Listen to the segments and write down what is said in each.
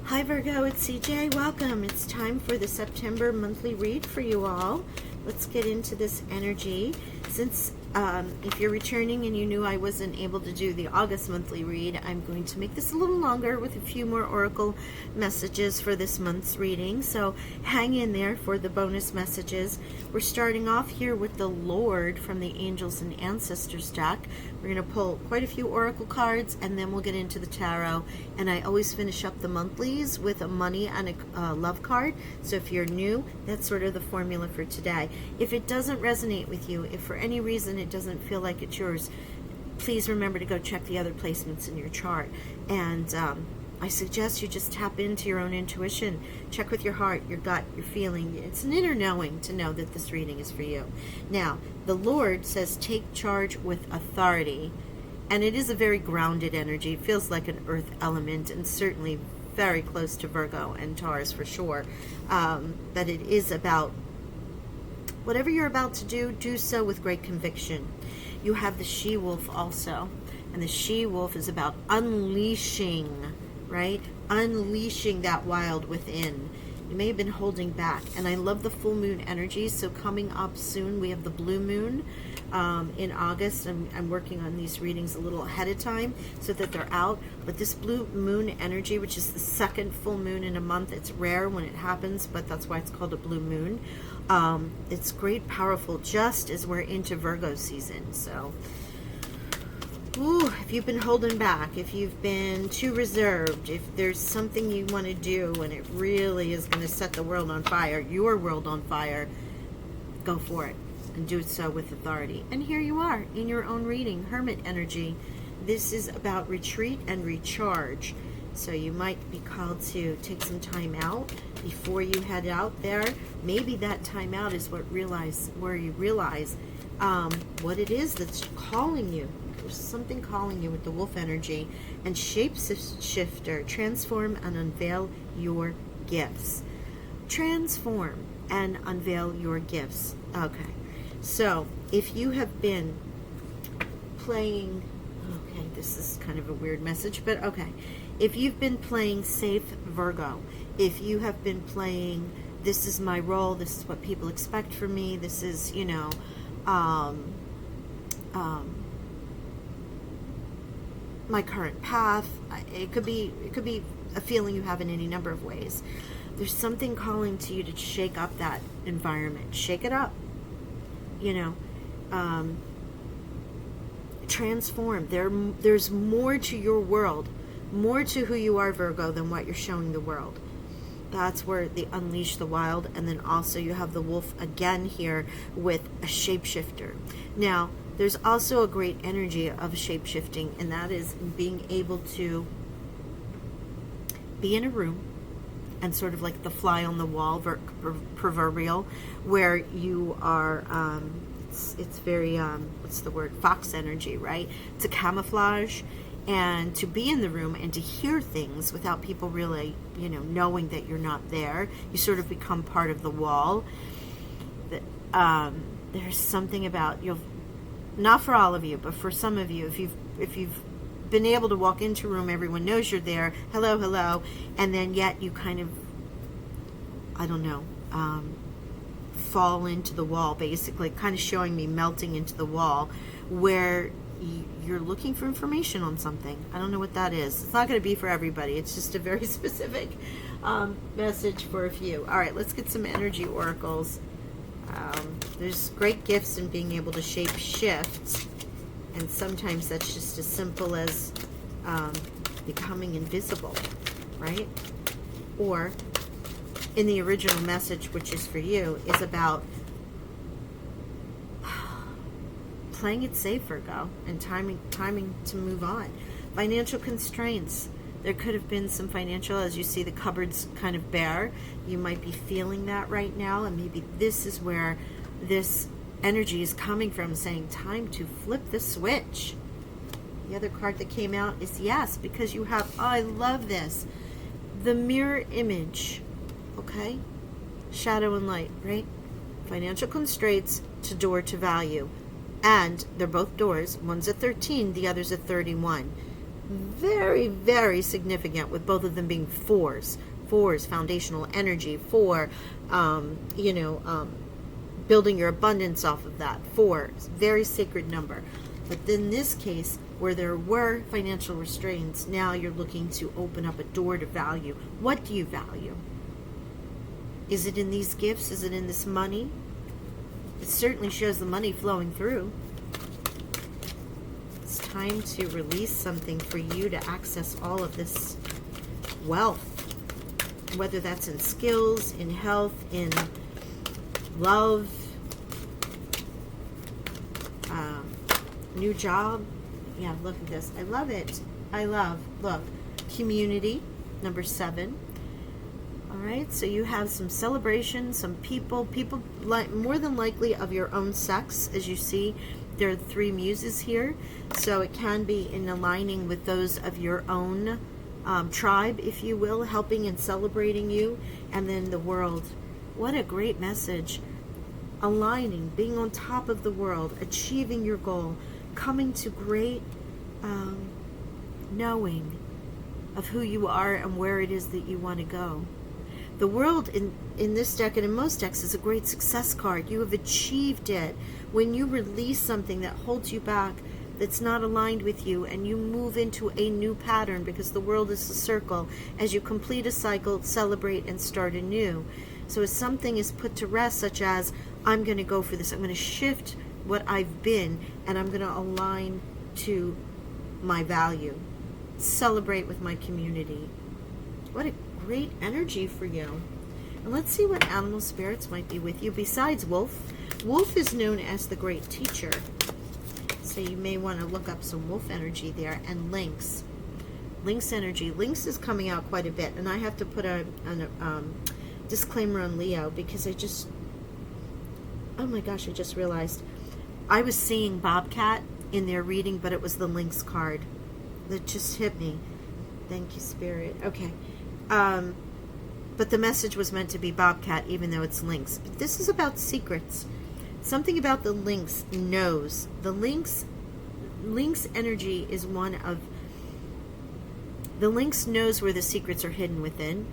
Hi Virgo, it's CJ. Welcome. It's time for the September monthly read for you all. Let's get into this energy. Since if you're returning and you knew I wasn't able to do the August monthly read, I'm going to make this a little longer with a few more oracle messages for this month's reading. So hang in there for the bonus messages. We're starting off here with the Lord from the Angels and Ancestors deck. We're going to pull quite a few oracle cards and then we'll get into the tarot. And I always finish up the monthlies with a money and a love card. So if you're new, that's sort of the formula for today. If it doesn't resonate with you, if for any reason it doesn't feel like it's yours, please remember to go check the other placements in your chart. And I suggest you just tap into your own intuition. Check with your heart, your gut, your feeling. It's an inner knowing to know that this reading is for you. Now, the Lord says take charge with authority. And it is a very grounded energy. It feels like an earth element and certainly very close to Virgo and Taurus for sure. But it is about whatever you're about to do, do so with great conviction. You have the she-wolf also. And the she-wolf is about unleashing, right? Unleashing that wild within. You may have been holding back. And I love the full moon energy. So coming up soon, we have the blue moon in August. I'm working on these readings a little ahead of time so that they're out. But this blue moon energy, which is the second full moon in a month, it's rare when it happens, but that's why it's called a blue moon. It's great, powerful, just as we're into Virgo season. So, if you've been holding back, if you've been too reserved, if there's something you want to do and it really is going to set the world on fire, your world on fire, go for it and do so with authority. And here you are in your own reading, Hermit energy. This is about retreat and recharge. So you might be called to take some time out before you head out there. Maybe that time out is where you realize what it is that's calling you. There's something calling you with the wolf energy. And shapeshifter, transform and unveil your gifts. Transform and unveil your gifts. Okay. So if you have been playing, okay, this is kind of a weird message, but okay. If you've been playing safe Virgo, if you have been playing, this is my role, this is what people expect from me, this is, my current path, it could be a feeling you have in any number of ways. There's something calling to you to shake up that environment. Shake it up. Transform. There's more to your world, more to who you are, Virgo, than what you're showing the world. That's where they unleash the wild. And then also you have the wolf again here with a shapeshifter. Now, there's also a great energy of shape-shifting, and that is being able to be in a room and sort of like the fly on the wall, proverbial, where you are, it's very, what's the word, fox energy, right? It's a camouflage, and to be in the room and to hear things without people really, knowing that you're not there. You sort of become part of the wall. There's something about, not for all of you, but for some of you, if you've been able to walk into a room, everyone knows you're there, hello, and then yet you kind of, fall into the wall, basically, kind of showing me melting into the wall, where you're looking for information on something. I don't know what that is. It's not going to be for everybody. It's just a very specific message for a few. All right, let's get some energy oracles. There's great gifts in being able to shape shift, and sometimes that's just as simple as becoming invisible, right? Or in the original message, which is for you, is about playing it safe, Virgo, and timing to move on. Financial constraints. There could have been some financial, as you see the cupboards kind of bare. You might be feeling that right now, and maybe this is where this energy is coming from, saying time to flip the switch. The other card that came out is yes, because you have, I love this, the mirror image, okay? Shadow and light, right? Financial constraints to door to value. And they're both doors. One's a 13, the other's a 31. very, very significant, with both of them being fours. Fours, foundational energy. Four, building your abundance off of that. Four, very sacred number. But in this case, where there were financial restraints, now you're looking to open up a door to value. What do you value? Is it in these gifts? Is it in this money? It certainly shows the money flowing through. It's time to release something for you to access all of this wealth, whether that's in skills, in health, in love, new job. Yeah, look at this. I love it. Look, community, number 7. All right, so you have some celebration, some people more than likely of your own sex. As you see, there are 3 muses here, so it can be in aligning with those of your own tribe, if you will, helping and celebrating you. And then the world. What a great message. Aligning, being on top of the world, achieving your goal, coming to great knowing of who you are and where it is that you want to go. The world in this deck and in most decks is a great success card. You have achieved it. When you release something that holds you back, that's not aligned with you, and you move into a new pattern, because the world is a circle. As you complete a cycle, celebrate and start anew. So as something is put to rest, such as, I'm going to go for this, I'm going to shift what I've been, and I'm going to align to my value. Celebrate with my community. What a great energy for you. And let's see what animal spirits might be with you besides wolf. Wolf is known as the great teacher, so you may want to look up some wolf energy there. And lynx. Lynx energy. Lynx is coming out quite a bit, and I have to put a disclaimer on Leo, because oh my gosh, I just realized I was seeing Bobcat in their reading, but it was the lynx card that just hit me. Thank you, Spirit. Okay. But the message was meant to be Bobcat, even though it's lynx. But this is about secrets. Something about the lynx knows. The lynx energy is one of... The lynx knows where the secrets are hidden within.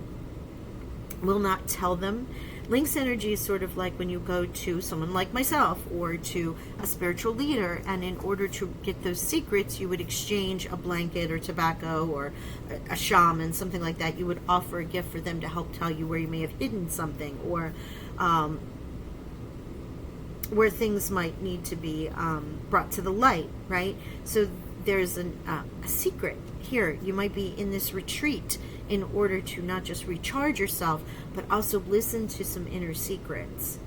Will not tell them. Lynx energy is sort of like when you go to someone like myself or to a spiritual leader, and in order to get those secrets, you would exchange a blanket or tobacco or a shaman, something like that. You would offer a gift for them to help tell you where you may have hidden something, or where things might need to be brought to the light, right? So there's a secret here. You might be in this retreat in order to not just recharge yourself, but also listen to some inner secrets.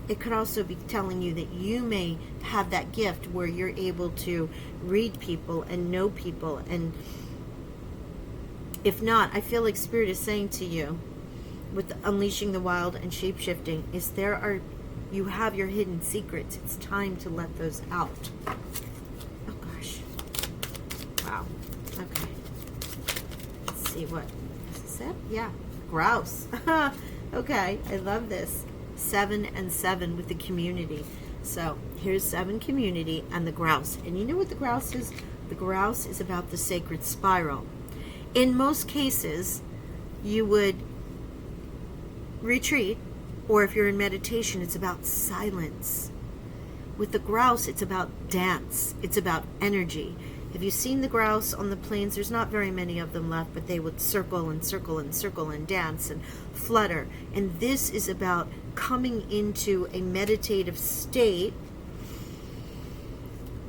It could also be telling you that you may have that gift where you're able to read people and know people. And if not, I feel like Spirit is saying to you, with unleashing the wild and shape-shifting, is you have your hidden secrets. It's time to let those out. Oh gosh. Wow. Okay. Let's see what is it? Yeah. Grouse. Okay. I love this. 7 and 7 with the community. So here's 7 community and the grouse. And you know what the grouse is? The grouse is about the sacred spiral. In most cases, you would retreat, or if you're in meditation, it's about silence. With the grouse, it's about dance. It's about energy. Have you seen the grouse on the plains? There's not very many of them left, but they would circle and circle and circle and dance and flutter. And this is about coming into a meditative state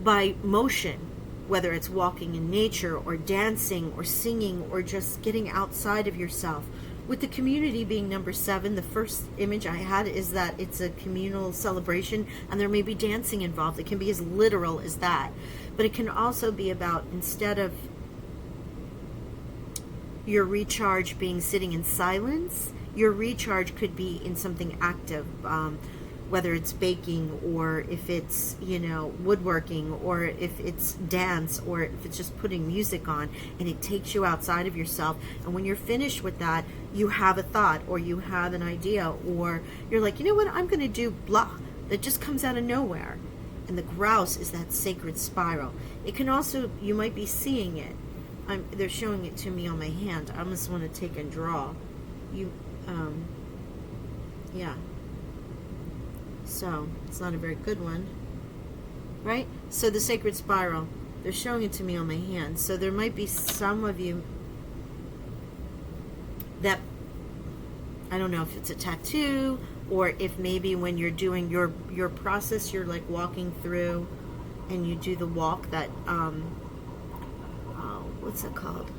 by motion, whether it's walking in nature or dancing or singing or just getting outside of yourself. With the community being number 7, the first image I had is that it's a communal celebration and there may be dancing involved. It can be as literal as that. But it can also be about, instead of your recharge being sitting in silence, your recharge could be in something active, whether it's baking, or if it's, woodworking, or if it's dance, or if it's just putting music on, and it takes you outside of yourself. And when you're finished with that, you have a thought, or you have an idea, or you're like, you know what, I'm going to do blah. That just comes out of nowhere. And the grouse is that sacred spiral. It can also, you might be seeing it. they're showing it to me on my hand. I almost want to take and draw. Yeah. So, it's not a very good one. Right? So the sacred spiral, they're showing it to me on my hand. So there might be some of you that, I don't know if it's a tattoo, or if maybe when you're doing your process, you're like walking through and you do the walk that, what's it called?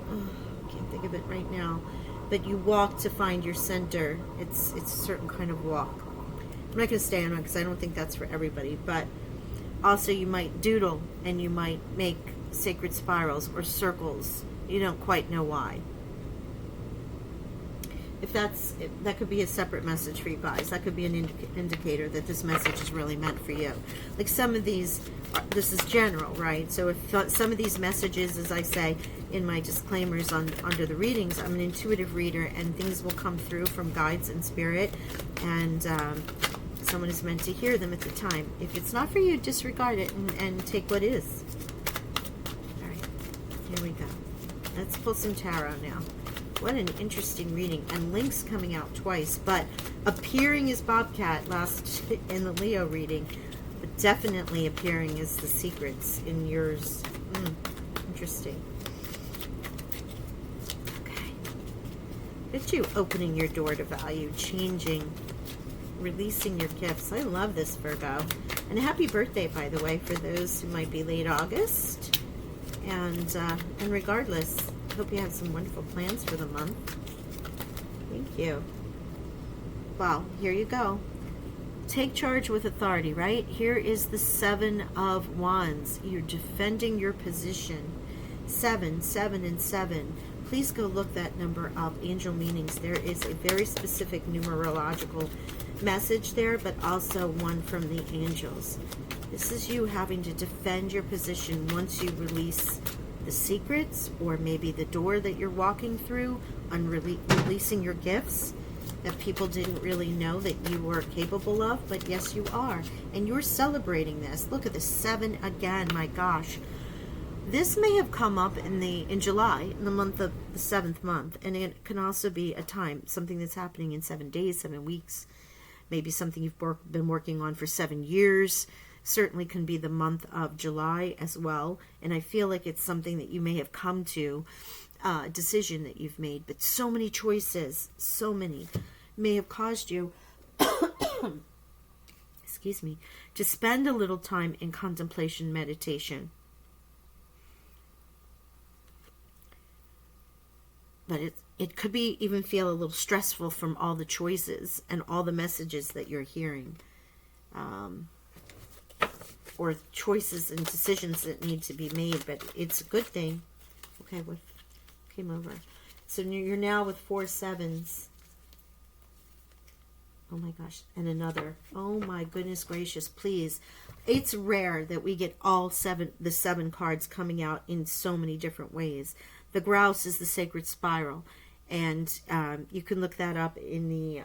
I can't think of it right now. But you walk to find your center. It's a certain kind of walk. I'm not going to stay on it because I don't think that's for everybody. But also you might doodle and you might make sacred spirals or circles. You don't quite know why. That could be a separate message for you guys. That could be an indicator that this message is really meant for you. Like some of these, this is general, right? So if some of these messages, as I say in my disclaimers under the readings, I'm an intuitive reader, and things will come through from guides and spirit, and someone is meant to hear them at the time. If it's not for you, disregard it and take what is. All right, here we go. Let's pull some tarot now. What an interesting reading. And Link's coming out twice, but appearing as Bobcat last in the Leo reading, but definitely appearing as the secrets in yours. Interesting. Okay. Look at you opening your door to value, changing, releasing your gifts. I love this, Virgo. And happy birthday, by the way, for those who might be late August. And regardless, hope you have some wonderful plans for the month. Thank you. Well, here you go. Take charge with authority, right? Here is the 7 of Wands. You're defending your position. 7, 7, and 7. Please go look that number up. Angel meanings. There is a very specific numerological message there, but also one from the angels. This is you having to defend your position once you release the secrets, or maybe the door that you're walking through, releasing your gifts that people didn't really know that you were capable of, but yes, you are. And you're celebrating this. Look at the 7 again, my gosh. This may have come up in July, in the month of the 7th month, and it can also be a time, something that's happening in 7 days, 7 weeks, maybe something you've been working on for 7 years. Certainly can be the month of July as well, and I feel like it's something that you may have come to, a decision that you've made, but so many choices, so many, may have caused you, excuse me, to spend a little time in contemplation, meditation. But it could be even feel a little stressful from all the choices and all the messages that you're hearing. Or choices and decisions that need to be made, but it's a good thing. Okay, what came over? So you're now with 4 7s. Oh my gosh, and another. Oh my goodness gracious, please. It's rare that we get all the 7 cards coming out in so many different ways. The grouse is the sacred spiral. And you can look that up in the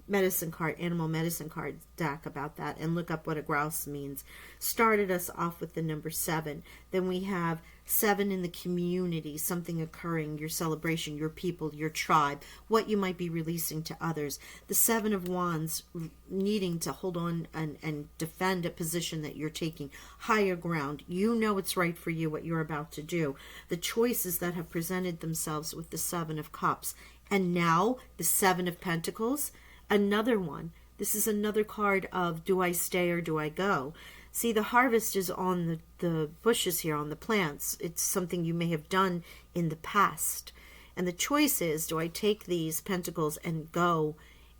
medicine card, animal medicine card deck about that, and look up what a grouse means. Started us off with the number 7. Then we have 7 in the community, something occurring, your celebration, your people, your tribe, what you might be releasing to others. The 7 of Wands, needing to hold on and defend a position that you're taking, higher ground. You know it's right for you, what you're about to do. The choices that have presented themselves with the 7 of Cups. And now the 7 of Pentacles, another one. This is another card of, do I stay or do I go? See, the harvest is on the bushes here, on the plants. It's something you may have done in the past. And the choice is, do I take these pentacles and go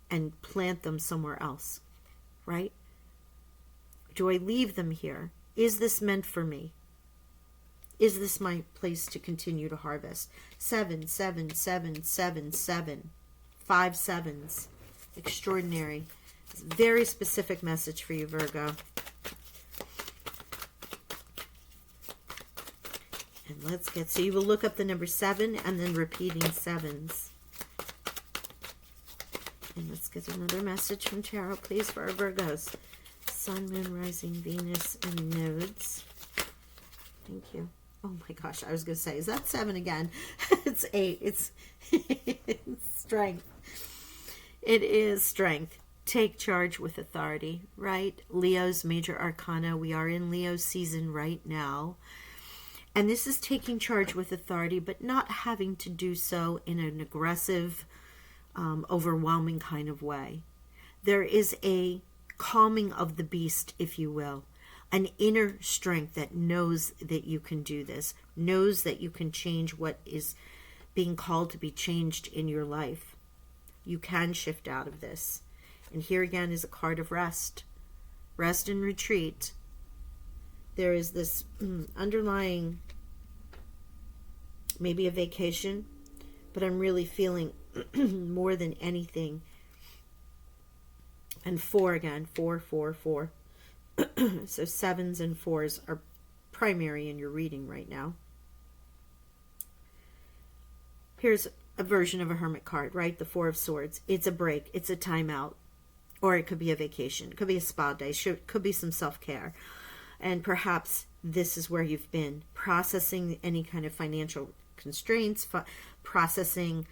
and plant them somewhere else? Right? Do I leave them here? Is this meant for me? Is this my place to continue to harvest? 7, 7, 7, 7, 7. 5 7s. Extraordinary. Very specific message for you, Virgo. And let's get, so you will look up the number 7 and then repeating 7s. And let's get another message from Tarot, please, for our Virgos. Sun, Moon, Rising, Venus, and Nodes. Thank you. Oh my gosh, I was going to say, is that 7 again? It's 8. It's, it's strength. It is strength. Take charge with authority, right? Leo's major arcana. We are in Leo's season right now. And this is taking charge with authority, but not having to do so in an aggressive, overwhelming kind of way. There is a calming of the beast, if you will. An inner strength that knows that you can do this, knows that you can change what is being called to be changed in your life. You can shift out of this. And here again is a card of rest. Rest and retreat. There is this underlying, maybe a vacation, but I'm really feeling more than anything. And 4 again, 4, 4, 4. So 7s and 4s are primary in your reading right now. Here's a version of a hermit card, right? The 4 of Swords. It's a break. It's a timeout. Or it could be a vacation. It could be a spa day. It could be some self-care. And perhaps this is where you've been processing any kind of financial constraints, processing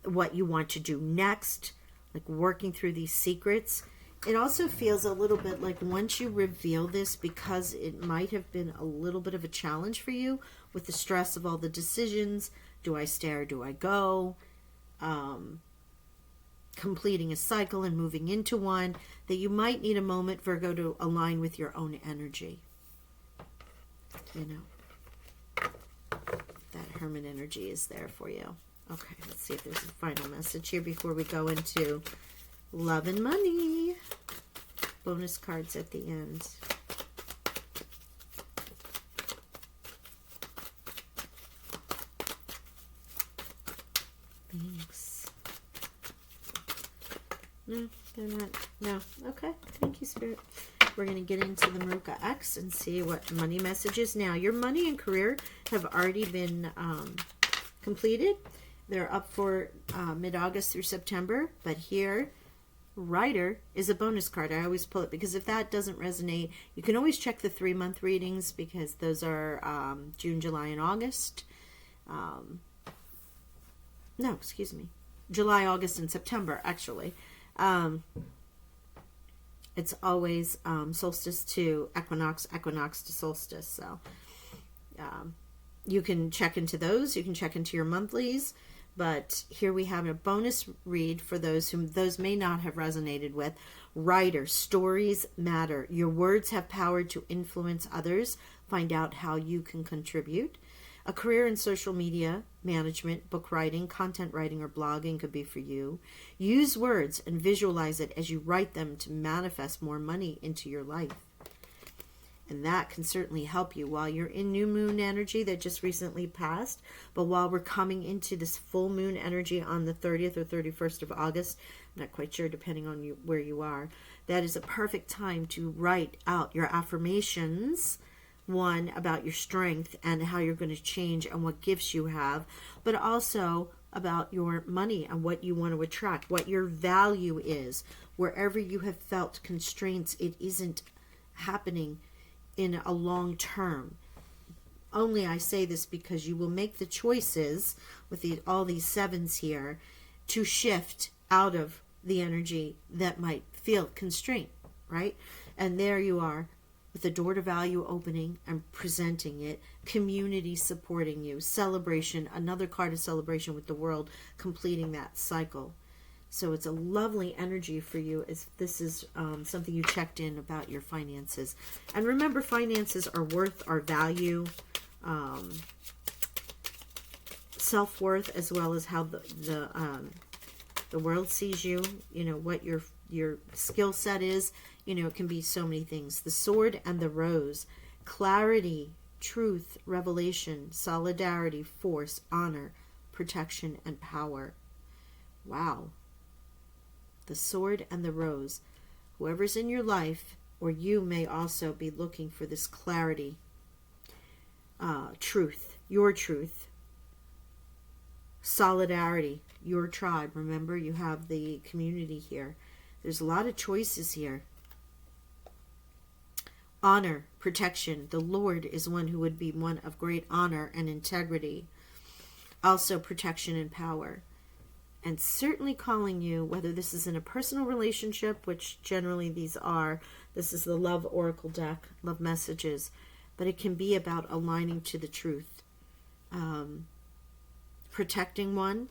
what you want to do next, like working through these secrets. It also feels a little bit like once you reveal this, because it might have been a little bit of a challenge for you with the stress of all the decisions. Do I stay or do I go? Completing a cycle and moving into one, that you might need a moment, Virgo, to align with your own energy. You know, that hermit energy is there for you. Okay, let's see if there's a final message here before we go into love and money. Bonus cards at the end. Thanks. No, they're not. No. Okay. Thank you, Spirit. We're going to get into the Maruka X and see what money messages. Now, your money and career have already been completed. They're up for mid-August through September. But here, Rider is a bonus card. I always pull it because if that doesn't resonate, you can always check the 3-month readings because those are June, July, and August. No, excuse me. July, August, and September, actually. It's always solstice to equinox, equinox to solstice. So you can check into those. You can check into your monthlies. But here we have a bonus read for those whom those may not have resonated with. Writer, stories matter. Your words have power to influence others. Find out how you can contribute. A career in social media management, book writing, content writing, or blogging could be for you. Use words and visualize it as you write them to manifest more money into your life. And that can certainly help you while you're in new moon energy that just recently passed. But while we're coming into this full moon energy on the 30th or 31st of August, I'm not quite sure depending on where you are, that is a perfect time to write out your affirmations. One, about your strength and how you're going to change and what gifts you have, but also about your money and what you want to attract, what your value is. Wherever you have felt constraints, it isn't happening in a long term. Only I say this because you will make the choices with all these 7s here to shift out of the energy that might feel constraint, right? And there you are, with the door to value opening and presenting it, community supporting you, celebration, another card of celebration with the world completing that cycle. So it's a lovely energy for you if this is something you checked in about your finances. And remember, finances are worth, are value, self-worth, as well as how the world sees you, you know, what your skill set is. You know, it can be so many things. The Sword and the Rose. Clarity, truth, revelation, solidarity, force, honor, protection, and power. Wow. The Sword and the Rose. Whoever's in your life, or you may also be looking for this clarity, truth, your truth, solidarity, your tribe. Remember, you have the community here. There's a lot of choices here. Honor, protection. The Lord is one who would be one of great honor and integrity. Also protection and power. And certainly calling you, whether this is in a personal relationship, which generally these are, this is the Love Oracle deck, love messages, but it can be about aligning to the truth. Protecting one,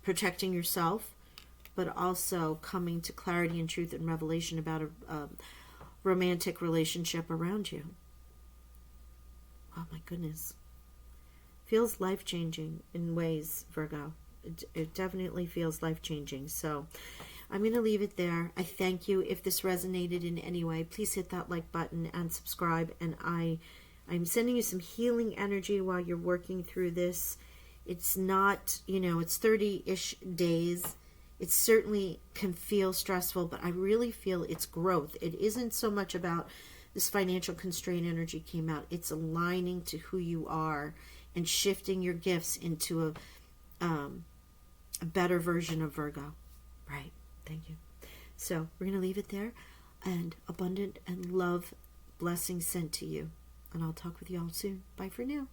protecting yourself, but also coming to clarity and truth and revelation about a romantic relationship around you. Oh my goodness. Feels life-changing in ways, Virgo. It definitely feels life-changing. So I'm going to leave it there. I thank you. If this resonated in any way, please hit that like button and subscribe. And I'm sending you some healing energy while you're working through this. It's not, it's 30-ish days. It certainly can feel stressful, but I really feel it's growth. It isn't so much about this financial constraint energy came out. It's aligning to who you are and shifting your gifts into a better version of Virgo. Right. Thank you. So we're going to leave it there. And abundant and love blessings sent to you. And I'll talk with you all soon. Bye for now.